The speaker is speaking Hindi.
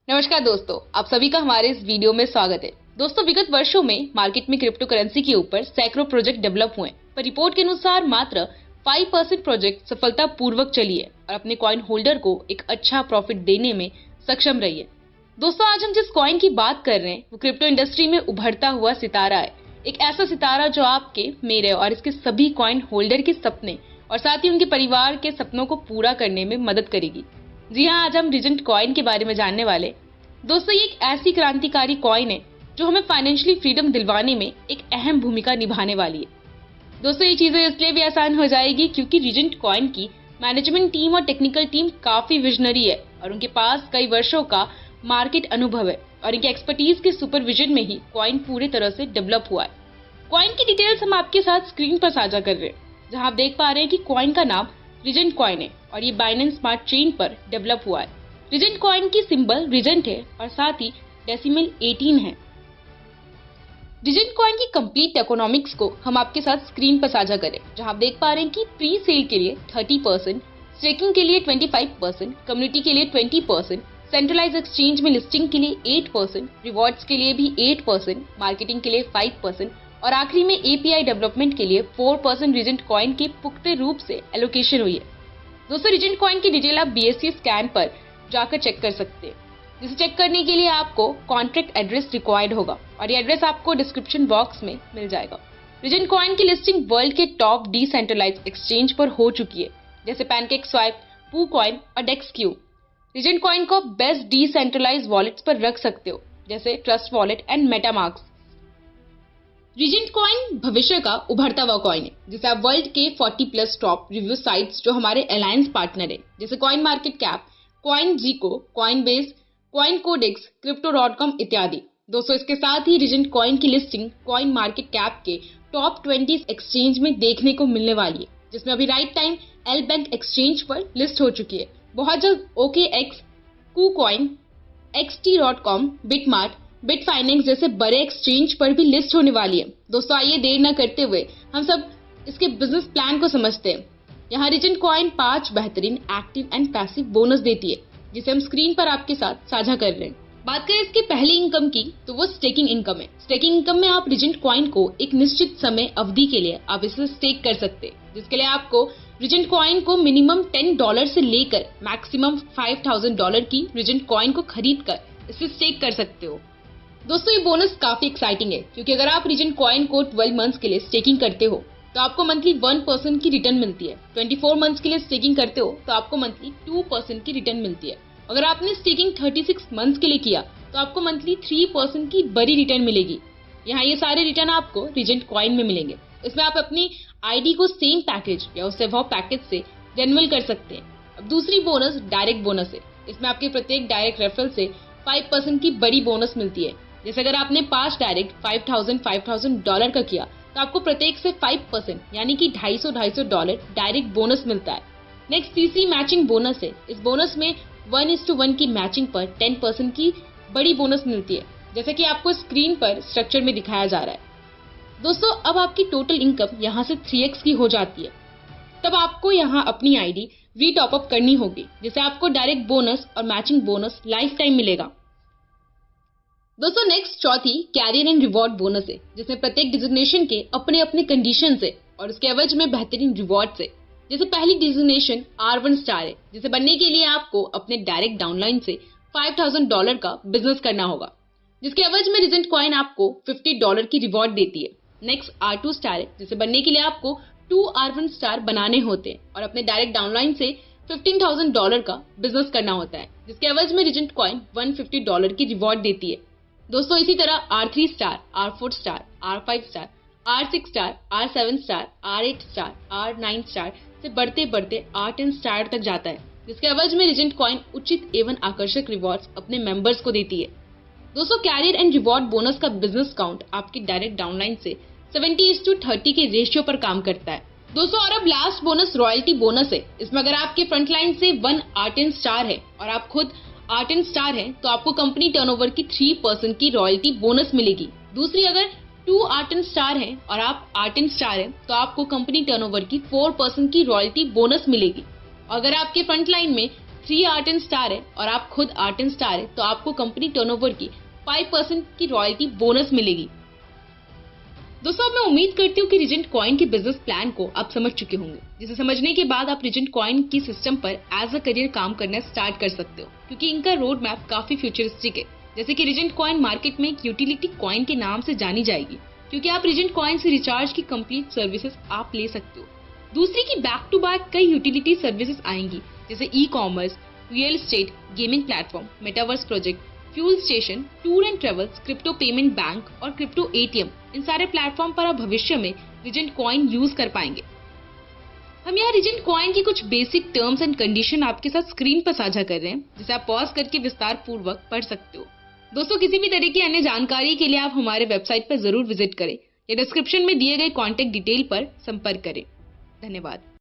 नमस्कार दोस्तों, आप सभी का हमारे इस वीडियो में स्वागत है। दोस्तों, विगत वर्षों में मार्केट में क्रिप्टो करेंसी के ऊपर सैकड़ों प्रोजेक्ट डेवलप हुए, पर रिपोर्ट के अनुसार मात्र 5% प्रोजेक्ट सफलतापूर्वक चली है और अपने कॉइन होल्डर को एक अच्छा प्रॉफिट देने में सक्षम रही है। दोस्तों, आज हम जिस कॉइन की बात कर रहे हैं वो क्रिप्टो इंडस्ट्री में उभरता हुआ सितारा है। एक ऐसा सितारा जो आपके, मेरे और इसके सभी कॉइन होल्डर के सपने और साथ ही उनके परिवार के सपनों को पूरा करने में मदद करेगी। जी हाँ, आज हम रीजेंट कॉइन के बारे में जानने वाले। दोस्तों, ये एक ऐसी क्रांतिकारी कॉइन है जो हमें फाइनेंशियली फ्रीडम दिलवाने में एक अहम भूमिका निभाने वाली है। दोस्तों, ये चीजें इसलिए भी आसान हो जाएगी क्योंकि रीजेंट कॉइन की मैनेजमेंट टीम और टेक्निकल टीम काफी विजनरी है और उनके पास कई वर्षों का मार्केट अनुभव है और इनके एक्सपर्टीज के सुपरविजन में ही कॉइन पूरी तरह से डेवलप हुआ है। कॉइन की डिटेल्स हम आपके साथ स्क्रीन पर साझा कर रहे हैं, जहां आप देख पा रहे हैं कि कॉइन का नाम रीजेंट कॉइन है और ये बाइनेंस स्मार्ट चेन पर डेवलप हुआ है। रीजेंट कॉइन की सिंबल रीजेंट है और साथ ही डेसिमल 18 है। रीजेंट कॉइन की कंप्लीट इकोनॉमिक्स को हम आपके साथ स्क्रीन पर साझा करें, जहां आप देख पा रहे हैं कि प्री सेल के लिए 30%, स्टेकिंग के लिए 25%, कम्युनिटी के लिए 20%, सेंट्रलाइज एक्सचेंज में लिस्टिंग के लिए 8%, रिवॉर्ड्स के लिए भी 8%, मार्केटिंग के लिए 5% और आखिरी में एपीआई डेवलपमेंट के लिए 4% रीजेंट कॉइन के पुख्ते रूप से एलोकेशन हुई है। दोस्तों, रीजेंट कॉइन की डिटेल आप बीएससी स्कैन पर जाकर चेक कर सकते हैं, जिसे चेक करने के लिए आपको कॉन्ट्रैक्ट एड्रेस रिक्वायर्ड होगा और ये एड्रेस आपको डिस्क्रिप्शन बॉक्स में मिल जाएगा। रीजेंट कॉइन की लिस्टिंग वर्ल्ड के टॉप डिसेंट्रलाइज एक्सचेंज पर हो चुकी है, जैसे पैनकेक स्वाइप, पूकॉइन और डेक्सक्यू। रीजेंट कॉइन को बेस्ट डिसेंट्रलाइज वॉलेट्स पर रख सकते हो, जैसे Trust Wallet and MetaMask. Regent coin भविष्य का उभरता हुआ कॉइन है, जिसे आप वर्ल्ड के 40+ टॉप रिव्यू साइट्स जो हमारे अलायंस पार्टनर है, जैसे कॉइन मार्केट कैप, कॉइन जीको, कॉइन बेस, कॉइन कोडेक्स, क्रिप्टो.com इत्यादि। दोस्तों, इसके साथ ही रीजेंट कॉइन की लिस्टिंग कॉइन मार्केट कैप के टॉप 20 एक्सचेंज में देखने को मिलने वाली है, जिसमें अभी right time L bank exchange पर लिस्ट हो चुकी है। बहुत जल्द OKX, KuCoin, XT.com, बिटमार्ट, बिटफाइनेंस जैसे बड़े एक्सचेंज पर भी लिस्ट होने वाली है। दोस्तों, आइए देर न करते हुए हम सब इसके बिजनेस प्लान को समझते हैं। यहाँ रीजेंट कॉइन 5 बेहतरीन एक्टिव एंड पैसिव बोनस देती है, जिसे हम स्क्रीन पर आपके साथ साझा कर रहे हैं। बात करें इसके पहली इनकम की, तो वो स्टेकिंग इनकम है। स्टेकिंग इनकम में आप रीजेंट कॉइन को एक निश्चित समय अवधि के लिए आप इसे स्टेक कर सकते हैं, जिसके लिए आपको रीजेंट कॉइन को मिनिमम $10 से लेकर मैक्सिमम $5,000 की रीजेंट कॉइन को खरीद कर इसे स्टेक कर सकते हो। दोस्तों, ये बोनस काफी एक्साइटिंग है क्योंकि अगर आप रीजेंट कॉइन को 12 मंथ्स के लिए स्टेकिंग करते हो तो आपको मंथली 1% की रिटर्न मिलती है। 24 मंथ्स के लिए स्टेकिंग करते हो तो आपको मंथली 2% की रिटर्न मिलती है। अगर आपने स्टेकिंग 36 मंथ्स के लिए किया तो आपको मंथली 3% की बड़ी रिटर्न मिलेगी। यहाँ ये सारे रिटर्न आपको रीजेंट कॉइन में मिलेंगे। इसमें आप अपनी आईडी को सेम पैकेज या उससे अबव पैकेज से रिन्यूअल कर सकते हैं। अब दूसरी बोनस डायरेक्ट बोनस है। इसमें आपके प्रत्येक डायरेक्ट रेफरल से 5% की बड़ी बोनस मिलती है। जैसे अगर आपने 5 डायरेक्ट $5,000 का किया तो आपको प्रत्येक से 5% यानी कि $250 डायरेक्ट बोनस मिलता है। नेक्स्ट तीसरी मैचिंग बोनस है। इस बोनस में 1:1 की मैचिंग पर 10% की बड़ी बोनस मिलती है, जैसे कि आपको स्क्रीन पर स्ट्रक्चर में दिखाया जा रहा है। दोस्तों, अब आपकी टोटल इनकम यहाँ से 3x की हो जाती है। तब आपको यहाँ अपनी आईडी री-टॉप अप करनी होगी, जिससे आपको डायरेक्ट बोनस और मैचिंग बोनस लाइफ टाइम मिलेगा। दोस्तों, नेक्स्ट चौथी कैरियर एंड रिवॉर्ड बोनस है, जिसमें प्रत्येक डिजिग्नेशन के अपने अपने कंडीशंस है और उसके एवज में बेहतरीन रिवॉर्ड्स है। जैसे पहली डिजिग्नेशन R1 स्टार है, जिसे बनने के लिए आपको अपने डायरेक्ट डाउनलाइन से $5,000 का बिजनेस करना होगा, जिसके एवज में रीजेंट कॉइन आपको $50 की रिवॉर्ड देती है। नेक्स्ट R2 स्टार है, जिसे बनने के लिए आपको 2 R1 स्टार बनाने होते हैं और अपने डायरेक्ट डाउनलाइन से $15,000 का बिजनेस करना होता है, जिसके एवज में रीजेंट कॉइन $150 की रिवॉर्ड देती है। दोस्तों, इसी तरह R3 star, R4 star, R5 star, R6 star, R7 star, R8 star, R9 star से बढ़ते बढ़ते R10 स्टार तक जाता है, जिसके एवज में रीजेंट कॉइन उचित एवं आकर्षक रिवॉर्ड्स अपने मेंबर्स को देती है। दोस्तों, कैरियर एंड रिवॉर्ड बोनस का बिजनेस काउंट आपकी डायरेक्ट डाउनलाइन से 70:30 के रेशियो पर काम करता है। दोस्तों, और अब लास्ट बोनस रॉयल्टी बोनस है। इसमें अगर आपके फ्रंटलाइन से 1 R10 स्टार है और आप खुद R10 स्टार है तो आपको कंपनी टर्नओवर की 3% की रॉयल्टी बोनस मिलेगी। दूसरी, अगर 2 R10 स्टार है और आप R10 स्टार है तो आपको कंपनी टर्नओवर की 4% की रॉयल्टी बोनस मिलेगी। अगर आपके फ्रंट लाइन में 3 आर्ट एंड स्टार है और आप खुद आर्ट एंड स्टार है तो आपको कंपनी टर्नओवर की 5% की रॉयल्टी बोनस मिलेगी। दोस्तों, अब मैं उम्मीद करती हूँ कि रीजेंट कॉइन के बिजनेस प्लान को आप समझ चुके होंगे, जिसे समझने के बाद आप रीजेंट कॉइन की सिस्टम पर एज अ करियर काम करना स्टार्ट कर सकते हो, क्योंकि इनका रोड मैप काफी फ्यूचरिस्टिक है। जैसे कि रीजेंट कॉइन मार्केट में एक यूटिलिटी कॉइन के नाम से जानी जाएगी, क्योंकि आप रीजेंट कॉइन से रिचार्ज की कंप्लीट सर्विसेज आप ले सकते हो। दूसरी की बैक टू बैक कई यूटिलिटी सर्विसेज आएंगी, जैसे e commerce, real estate, gaming platform, metaverse project, fuel station, tour and travels, crypto payment bank और क्रिप्टो एटीएम। इन सारे प्लेटफॉर्म पर आप भविष्य में रीजेंट कॉइन यूज कर पाएंगे। हम यहाँ रीजेंट कॉइन की कुछ बेसिक टर्म्स एंड कंडीशन आपके साथ स्क्रीन पर साझा कर रहे हैं, जिसे आप पॉज करके विस्तार पूर्वक पढ़ सकते हो। दोस्तों, किसी भी तरह की अन्य जानकारी के लिए आप हमारे वेबसाइट पर जरूर विजिट करें या डिस्क्रिप्शन में दिए गए कॉन्टेक्ट डिटेल पर संपर्क करें। धन्यवाद।